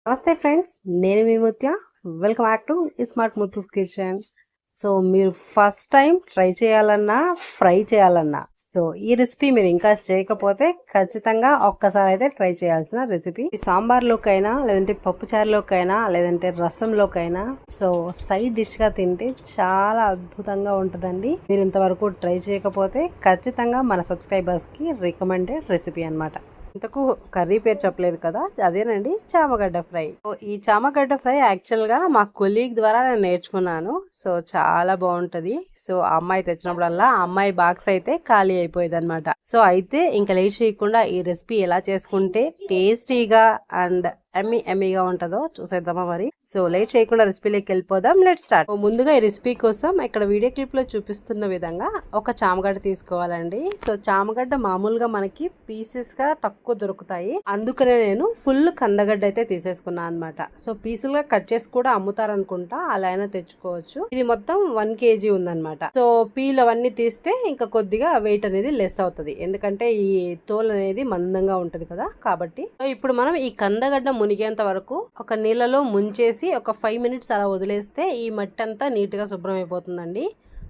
నమస్తే ఫ్రెండ్స్, నేను మీ Mutya. Welcome back to smart Muthu's kitchen. So మీరు ఫస్ట్ టైం ట్రై చేయాలన్నా, ఫ్రై చేయాలన్నా, సో ఈ రెసిపీ మీరు ఇంకా చేయకపోతే ఖచ్చితంగా ఒక్కసారి అయితే ట్రై చేయాల్సిన రెసిపీ. సాంబార్లోకైనా, లేదంటే పప్పుచారులోకైనా, లేదంటే రసంలోకైనా, సో సైడ్ డిష్ గా తింటే చాలా అద్భుతంగా ఉంటుందండి. మీరు ఇంతవరకు ట్రై చేయకపోతే ఖచ్చితంగా మన సబ్స్క్రైబర్స్ కి రికమెండెడ్ రెసిపీ అన్నమాట. ఇంతకు కర్రీ పేరు చెప్పలేదు కదా, అదేనండి చామగడ్డ ఫ్రై. ఈ చామగడ్డ ఫ్రై యాక్చువల్ గా మా కొలీగ్ ద్వారా నేను నేర్చుకున్నాను. సో చాలా బాగుంటది. సో అమ్మాయి తెచ్చినప్పుడల్లా అమ్మాయి బాక్స్ అయితే ఖాళీ అయిపోయేది అనమాట. సో అయితే ఇంకా లేట్ చేయకుండా ఈ రెసిపీ ఎలా చేసుకుంటే టేస్టీగా అండ్ ఎమ్మీగా ఉంటుందో చూసేద్దామా మరి. సో లేట్ చేయకుండా రెసిపీలోకి వెళ్ళిపోదాం. Let start. ముందుగా ఈ రెసిపీ కోసం ఇక్కడ వీడియో క్లిప్ లో చూపిస్తున్న విధంగా ఒక చామగడ్డ తీసుకోవాలండి. సో చామగడ్డ మామూలుగా మనకి పీసెస్ గా తక్కువ దొరుకుతాయి, అందుకనే నేను ఫుల్ కందగడ్డ అయితే తీసేసుకున్నాను అనమాట. సో పీసులుగా కట్ చేసి కూడా అమ్ముతారనుకుంటా, అలా అయినా తెచ్చుకోవచ్చు. ఇది మొత్తం 1 kg ఉందన్నమాట. సో పీల్ అవన్నీ తీస్తే ఇంకా కొద్దిగా వెయిట్ అనేది లెస్ అవుతుంది, ఎందుకంటే ఈ తోలు అనేది మందంగా ఉంటది కదా కాబట్టి. సో ఇప్పుడు మనం ఈ కందగడ్డ మునిగేంత వరకు ఒక నీళ్ళలో ముంచేసి ఒక 5 minutes అలా వదిలేస్తే ఈ మట్టి అంతా నీట్ గా శుభ్రం అయిపోతుందండి.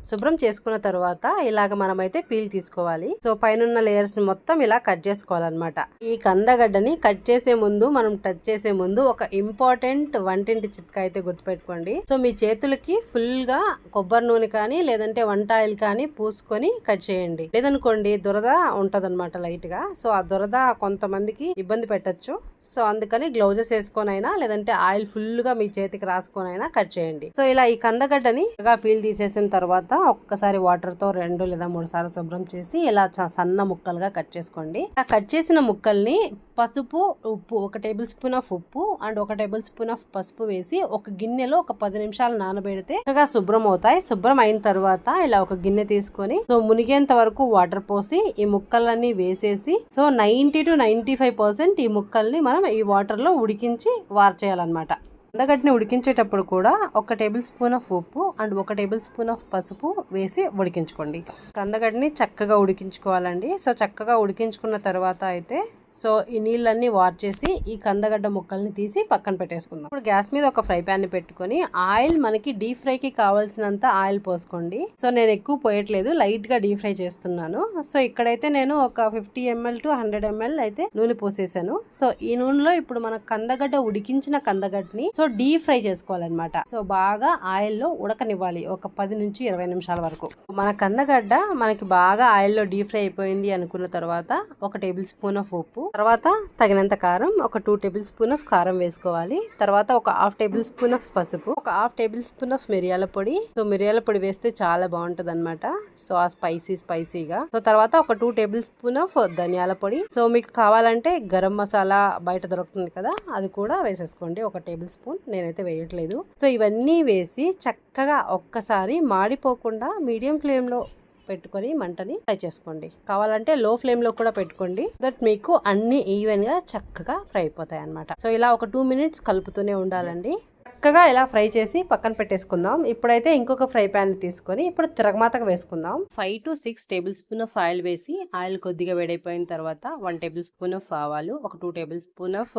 శుభ్రం చేసుకున్న తర్వాత ఇలాగ మనమైతే పీల్ తీసుకోవాలి. సో పైన లేయర్స్ మొత్తం ఇలా కట్ చేసుకోవాలన్నమాట. ఈ కందగడ్డని కట్ చేసే ముందు, మనం టచ్ చేసే ముందు ఒక ఇంపార్టెంట్ వంటింటి చిట్కా అయితే గుర్తుపెట్టుకోండి. సో మీ చేతులకి ఫుల్ గా కొబ్బరి నూనె కానీ, లేదంటే వంట ఆయిల్ కానీ పూసుకొని కట్ చేయండి. లేదనుకోండి దురద ఉంటదన్నమాట లైట్ గా. సో ఆ దురద కొంతమందికి ఇబ్బంది పెట్టచ్చు. సో అందుకని గ్లౌజెస్ వేసుకొనైనా, లేదంటే ఆయిల్ ఫుల్ గా మీ చేతికి రాసుకొనైనా కట్ చేయండి. సో ఇలా ఈ కందగడ్డని పీల్ తీసేసిన తర్వాత ఒక్కసారి వాటర్ తో 2 లేదా 3 సార్లు శుభ్రం చేసి ఇలా సన్న ముక్కలుగా కట్ చేసుకోండి. ఆ కట్ చేసిన ముక్కల్ని పసుపు, ఉప్పు, 1 టేబుల్ స్పూన్ ఆఫ్ ఉప్పు అండ్ 1 టేబుల్ స్పూన్ ఆఫ్ పసుపు వేసి ఒక గిన్నెలో ఒక 10 నిమిషాలు నానబెడితే చక్కగా శుభ్రం అవుతాయి. శుభ్రం అయిన తర్వాత ఇలా ఒక గిన్నె తీసుకొని సో మునిగేంత వరకు వాటర్ పోసి ఈ ముక్కలన్నీ వేసేసి సో 90 to 95% ఈ ముక్కల్ని మనం ఈ వాటర్ లో ఉడికించి వార్చేయాలన్నమాట. కందగడ్డని ఉడికించేటప్పుడు కూడా 1 టేబుల్ స్పూన్ ఆఫ్ ఉప్పు అండ్ 1 టేబుల్ స్పూన్ ఆఫ్ పసుపు వేసి ఉడికించుకోండి. కందగడ్డని చక్కగా ఉడికించుకోవాలండి. సో చక్కగా ఉడికించుకున్న తర్వాత అయితే సో ఈ నీళ్ళన్నీ వార్చేసి ఈ కందగడ్డ ముక్కల్ని తీసి పక్కన పెట్టేసుకుందాం. ఇప్పుడు గ్యాస్ మీద ఒక ఫ్రై ప్యాన్ ని పెట్టుకొని ఆయిల్ మనకి డీప్ ఫ్రై కి కావాల్సినంత ఆయిల్ పోసుకోండి. సో నేను ఎక్కువ పోయట్లేదు, లైట్ గా డీప్ ఫ్రై చేస్తున్నాను. సో ఇక్కడైతే నేను ఒక 50 ml to 100 ml అయితే నూనె పోసేసాను. సో ఈ నూనెలో ఇప్పుడు మన కందగడ్డ ఉడికించిన కందగడ్డని సో డీప్ ఫ్రై చేసుకోవాలన్నమాట. సో బాగా ఆయిల్లో ఉడకనివ్వాలి ఒక 10 నుంచి 20 నిమిషాల వరకు. మన కందగడ్డ మనకి బాగా ఆయిల్లో డీప్ ఫ్రై అయిపోయింది అనుకున్న తర్వాత 1 టేబుల్ స్పూన్ ఆఫ్ ఉప్పు, తర్వాత తగినంత కారం, ఒక 2 టేబుల్ స్పూన్ ఆఫ్ కారం వేసుకోవాలి. తర్వాత ఒక 1/2 టేబుల్ స్పూన్ ఆఫ్ పసుపు, ఒక 1/2 టేబుల్ స్పూన్ ఆఫ్ మిరియాల పొడి. సో మిరియాల పొడి వేస్తే చాలా బాగుంటది అనమాట. సో ఆ స్పైసీగా. సో తర్వాత ఒక 2 టేబుల్ స్పూన్ ఆఫ్ ధనియాల పొడి. సో మీకు కావాలంటే గరం మసాలా బయట దొరుకుతుంది కదా, అది కూడా వేసేసుకోండి 1 టేబుల్ స్పూన్. నేనైతే వేయట్లేదు. సో ఇవన్నీ వేసి చక్కగా ఒక్కసారి మాడిపోకుండా మీడియం ఫ్లేమ్ లో పెట్టుకొని మంటని ఫ్రై చేసుకోండి. కావాలంటే లో ఫ్లేమ్ లో కూడా పెట్టుకోండి, దట్ మీకు అన్ని ఈవెన్ గా చక్కగా ఫ్రై అయిపోతాయి అన్నమాట. సో ఇలా ఒక 2 minutes కలుపుతూనే ఉండాలండి. చక్కగా ఇలా ఫ్రై చేసి పక్కన పెట్టేసుకుందాం. ఇప్పుడైతే ఇంకొక ఫ్రై ప్యాన్ తీసుకొని ఇప్పుడు తిరగమాతకు వేసుకుందాం. 5 to 6 table spoon of oil వేసి ఆయిల్ కొద్దిగా వేడైపోయిన తర్వాత 1 టేబుల్ స్పూన్ ఆఫ్ ఆవాలు, ఒక 2 టేబుల్ స్పూన్ ఆఫ్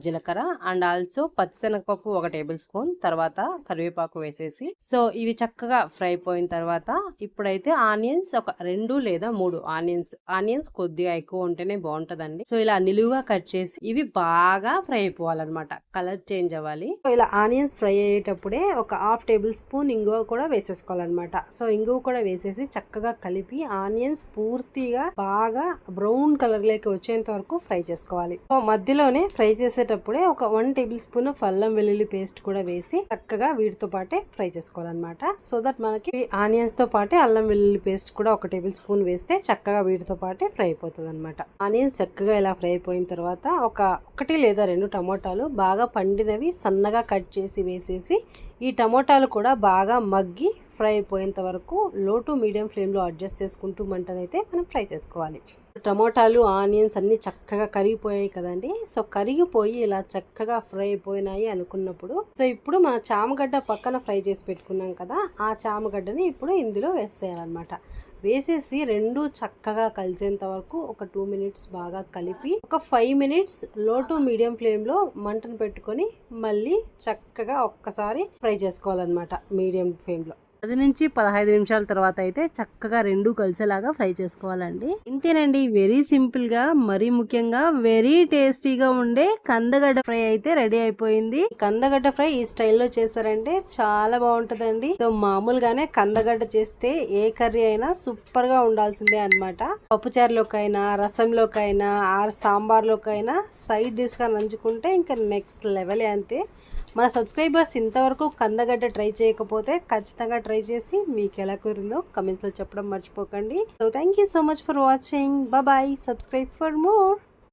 జీలకర్ర అండ్ ఆల్సో పచ్చిశనగపప్పు 1 టేబుల్ స్పూన్, తర్వాత కరివేపాకు వేసేసి సో ఇవి చక్కగా ఫ్రై అయిపోయిన తర్వాత ఇప్పుడైతే ఆనియన్స్ ఒక 2 లేదా 3 ఆనియన్స్ కొద్దిగా ఎక్కువ ఉంటేనే బాగుంటదండి. సో ఇలా నిలువుగా కట్ చేసి ఇవి బాగా ఫ్రై అయిపోవాలన్నమాట, కలర్ చేంజ్ అవ్వాలి. సో ఇలా ఆనియన్స్ ఫ్రై అయ్యేటప్పుడే ఒక 1/2 టేబుల్ స్పూన్ ఇంగువ కూడా వేసేసుకోవాలన్నమాట. సో ఇంగువ కూడా వేసేసి చక్కగా కలిపి ఆనియన్స్ పూర్తిగా బాగా బ్రౌన్ కలర్ లోకి వచ్చేంత వరకు ఫ్రై చేసుకోవాలి. సో మధ్యలోనే ఫ్రై చేసేటప్పుడే ఒక 1 టేబుల్ స్పూన్ అల్లం వెల్లుల్లి పేస్ట్ కూడా వేసి చక్కగా వీటితో పాటే ఫ్రై చేసుకోవాలన్నమాట. సో దట్ మనకి ఆనియన్స్ తో పాటే అల్లం వెల్లుల్లి పేస్ట్ కూడా 1 టేబుల్ స్పూన్ వేస్తే చక్కగా వీటితో పాటే ఫ్రై అయిపోతుంది అనమాట. ఆనియన్స్ చక్కగా ఇలా ఫ్రై అయిపోయిన తర్వాత ఒక 1 లేదా 2 టమోటాలు బాగా పండినవి సన్నగా కట్ చేసి వేసేసి ఈ టమోటాలు కూడా బాగా మగ్గి ఫ్రై అయిపోయేంత వరకు లో టు మీడియం ఫ్లేమ్ లో అడ్జస్ట్ చేసుకుంటూ మంటనైతే మనం ఫ్రై చేసుకోవాలి. టమోటాలు ఆనియన్స్ అన్ని చక్కగా కరిగిపోయాయి కదండి. సో కరిగిపోయి ఇలా చక్కగా ఫ్రై అయిపోయినాయి అనుకున్నప్పుడు సో ఇప్పుడు మన చామగడ్డ పక్కన ఫ్రై చేసి పెట్టుకున్నాం కదా, ఆ చామగడ్డని ఇప్పుడు ఇందులో వేసేయాలన్నమాట. వేసేసి రెండు చక్కగా కలిసేంత వరకు ఒక 2 మినిట్స్ బాగా కలిపి ఒక 5 మినిట్స్ లో టు మీడియం ఫ్లేమ్ లో మంటను పెట్టుకొని మళ్ళీ చక్కగా ఒక్కసారి ఫ్రై చేసుకోవాలన్నమాట మీడియం ఫ్లేమ్ లో. 10 నుంచి 15 నిమిషాల తర్వాత అయితే చక్కగా రెండు కలిసేలాగా ఫ్రై చేసుకోవాలండి. ఇంతేనండి, వెరీ సింపుల్ గా మరీ ముఖ్యంగా వెరీ టేస్టీగా ఉండే కందగడ్డ ఫ్రై అయితే రెడీ అయిపోయింది. కందగడ్డ ఫ్రై ఈ స్టైల్లో చేశారంటే చాలా బాగుంటదండి. సో మామూలుగానే కందగడ్డ చేస్తే ఏ కర్రీ అయినా సూపర్ గా ఉండాల్సిందే అన్నమాట. పప్పుచారులోకైనా, రసంలోకైనా, సాంబార్లోకైనా సైడ్ డిష్ గా నంచుకుంటే ఇంకా నెక్స్ట్ లెవెల్. అంతే. మన సబ్స్క్రైబర్స్ ఇంతవరకు కందగడ్డ ట్రై చేయకపోతే ఖచ్చితంగా ట్రై చేసి మీకు ఎలా కుదిరిందో కమెంట్స్లో చెప్పడం మర్చిపోకండి. So thank you so much for watching. Bye. Subscribe for more.